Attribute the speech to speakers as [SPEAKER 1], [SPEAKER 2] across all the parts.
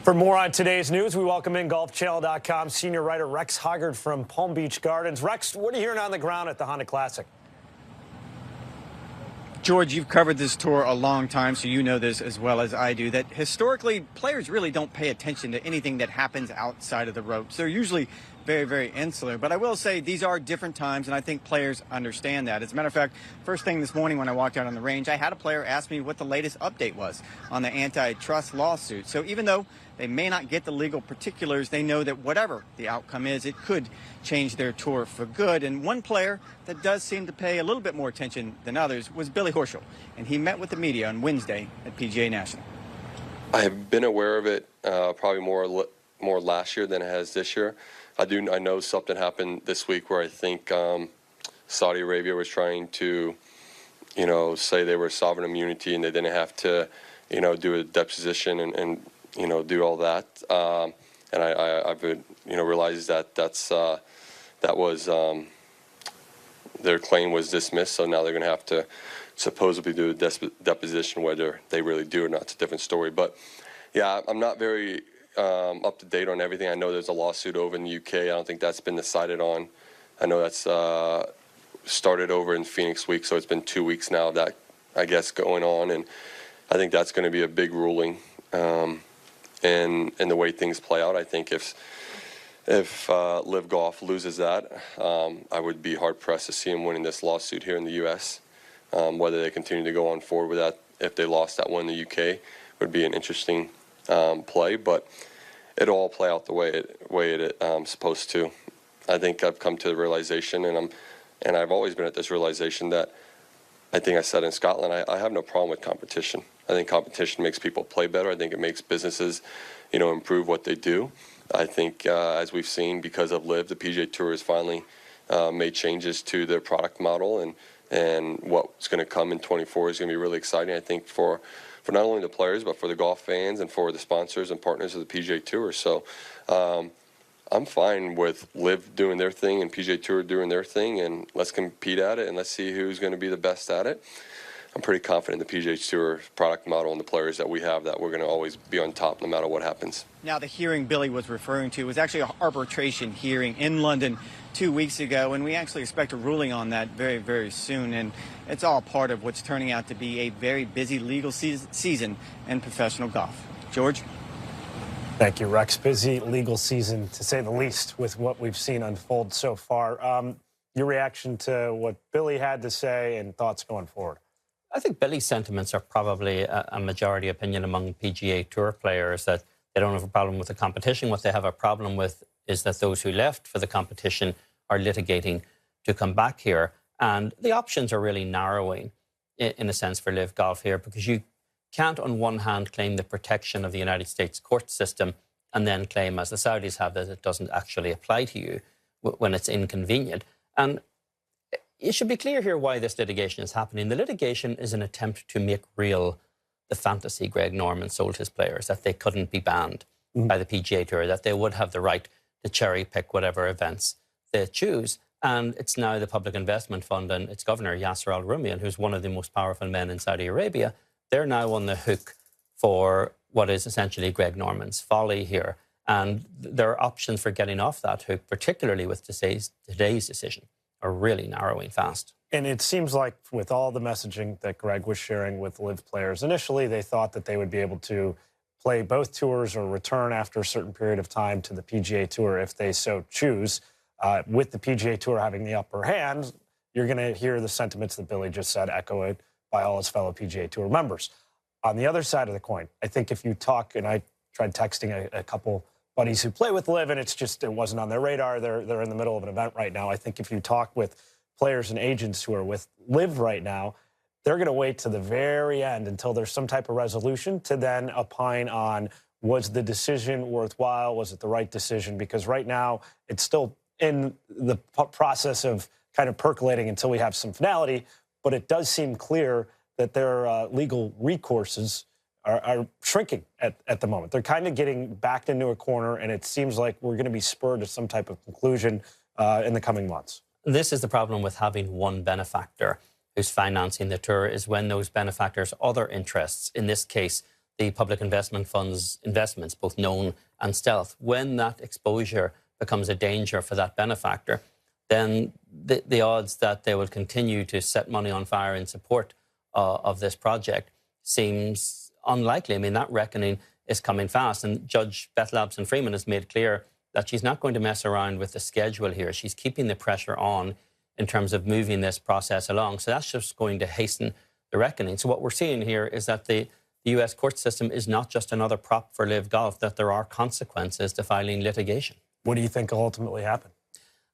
[SPEAKER 1] For more on today's news, we welcome in GolfChannel.com senior writer Rex Hoggard from Palm Beach Gardens. Rex, what are you hearing on the ground at the Honda Classic?
[SPEAKER 2] George, you've covered this tour a long time, so you know this as well as I do, that historically players really don't pay attention to anything that happens outside of the ropes. They're usually very, very insular. But I will say these are different times, and I think players understand that. As a matter of fact, first thing this morning when I walked out on the range, I had a player ask me what the latest update was on the antitrust lawsuit. So even though they may not get the legal particulars, they know that whatever the outcome is, it could change their tour for good. And one player that does seem to pay a little bit more attention than others was Billy Horschel, and he met with the media on Wednesday at PGA National.
[SPEAKER 3] I have been aware of it probably more last year than it has this year. I know something happened this week where I think Saudi Arabia was trying to, say they were sovereign immunity and they didn't have to, do a deposition and do all that. And I've realized that that was their claim was dismissed. So now they're going to have to supposedly do a deposition. Whether they really do or not, it's a different story. But yeah, I'm not very up to date on everything. I know there's a lawsuit over in the UK. I don't think that's been decided on. I know that's started over in Phoenix Week, so it's been 2 weeks now of that, I guess, going on, and I think that's going to be a big ruling. And the way things play out, I think if LIV Golf loses that, I would be hard pressed to see them winning this lawsuit here in the U.S. Whether they continue to go on forward with that, if they lost that one in the UK, would be an interesting play, but it'll all play out the way it's supposed to. I think I've come to the realization, and I've always been at this realization that I think I said in Scotland, I have no problem with competition. I think competition makes people play better. I think it makes businesses, improve what they do. I think as we've seen, because of LIV, the PGA Tour has finally made changes to their product model, and what's going to come in 24 is going to be really exciting, I think, for not only the players, but for the golf fans and for the sponsors and partners of the PGA Tour. So I'm fine with LIV doing their thing and PGA Tour doing their thing, and let's compete at it, and let's see who's going to be the best at it. I'm pretty confident in the PGA Tour product model and the players that we have, that we're going to always be on top no matter what happens.
[SPEAKER 2] Now, the hearing Billy was referring to was actually an arbitration hearing in London 2 weeks ago, and we actually expect a ruling on that very, very soon. And it's all part of what's turning out to be a very busy legal season in professional golf. George?
[SPEAKER 1] Thank you, Rex. Busy legal season, to say the least, with what we've seen unfold so far. Your reaction to what Billy had to say and thoughts going forward?
[SPEAKER 4] I think Billy's sentiments are probably a majority opinion among PGA Tour players, that they don't have a problem with the competition. What they have a problem with is that those who left for the competition are litigating to come back here. And the options are really narrowing, in a sense, for LIV Golf here, because you can't, on one hand, claim the protection of the United States court system and then claim, as the Saudis have, that it doesn't actually apply to you when it's inconvenient. And it should be clear here why this litigation is happening. The litigation is an attempt to make real the fantasy Greg Norman sold his players, that they couldn't be banned by the PGA Tour, that they would have the right to cherry pick whatever events they choose. And it's now the Public Investment Fund and its governor, Yasser Al-Rumayyan, who's one of the most powerful men in Saudi Arabia. They're now on the hook for what is essentially Greg Norman's folly here. And there are options for getting off that hook, particularly with today's decision, are really narrowing fast.
[SPEAKER 1] And it seems like with all the messaging that Greg was sharing with LIV players, initially they thought that they would be able to play both tours or return after a certain period of time to the PGA Tour if they so choose. With the PGA Tour having the upper hand, you're going to hear the sentiments that Billy just said echoed by all his fellow PGA Tour members. On the other side of the coin, I think if you talk, and I tried texting a couple buddies who play with LIV, and it wasn't on their radar. They're in the middle of an event right now. I think if you talk with players and agents who are with LIV right now, they're going to wait to the very end until there's some type of resolution to then opine on, was the decision worthwhile? Was it the right decision? Because right now it's still in the process of kind of percolating until we have some finality, but it does seem clear that their legal recourses are shrinking at the moment. They're kind of getting backed into a corner, and it seems like we're going to be spurred to some type of conclusion in the coming months.
[SPEAKER 4] This is the problem with having one benefactor who's financing the tour, is when those benefactors' other interests, in this case, the public investment fund's investments, both known and stealth. When that exposure becomes a danger for that benefactor, then the odds that they will continue to set money on fire in support of this project seems unlikely. I mean, that reckoning is coming fast. And Judge Beth Labson-Freeman has made clear that she's not going to mess around with the schedule here. She's keeping the pressure on in terms of moving this process along. So that's just going to hasten the reckoning. So what we're seeing here is that the US court system is not just another prop for LIV Golf, that there are consequences to filing litigation.
[SPEAKER 1] What do you think will ultimately happen?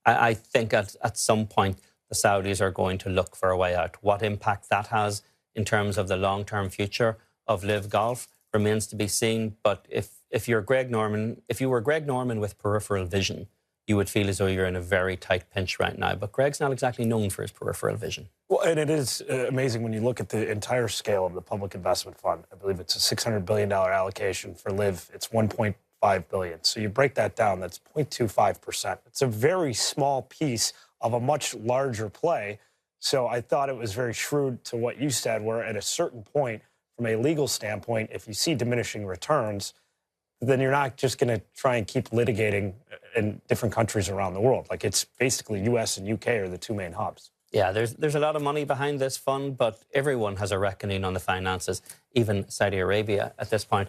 [SPEAKER 4] I think at some point the Saudis are going to look for a way out. What impact that has in terms of the long-term future of LIV Golf remains to be seen. But if you're Greg Norman, if you were Greg Norman with peripheral vision, you would feel as though you're in a very tight pinch right now. But Greg's not exactly known for his peripheral vision.
[SPEAKER 1] Well, and it is amazing when you look at the entire scale of the public investment fund. I believe it's a $600 billion allocation. For LIV, it's $1.5 billion. So you break that down, that's 0.25%. It's a very small piece of a much larger play. So I thought it was very shrewd to what you said, where at a certain point, from a legal standpoint, if you see diminishing returns, then you're not just going to try and keep litigating in different countries around the world. Like, it's basically US and UK are the two main hubs.
[SPEAKER 4] Yeah, there's a lot of money behind this fund, but everyone has a reckoning on the finances, even Saudi Arabia at this point.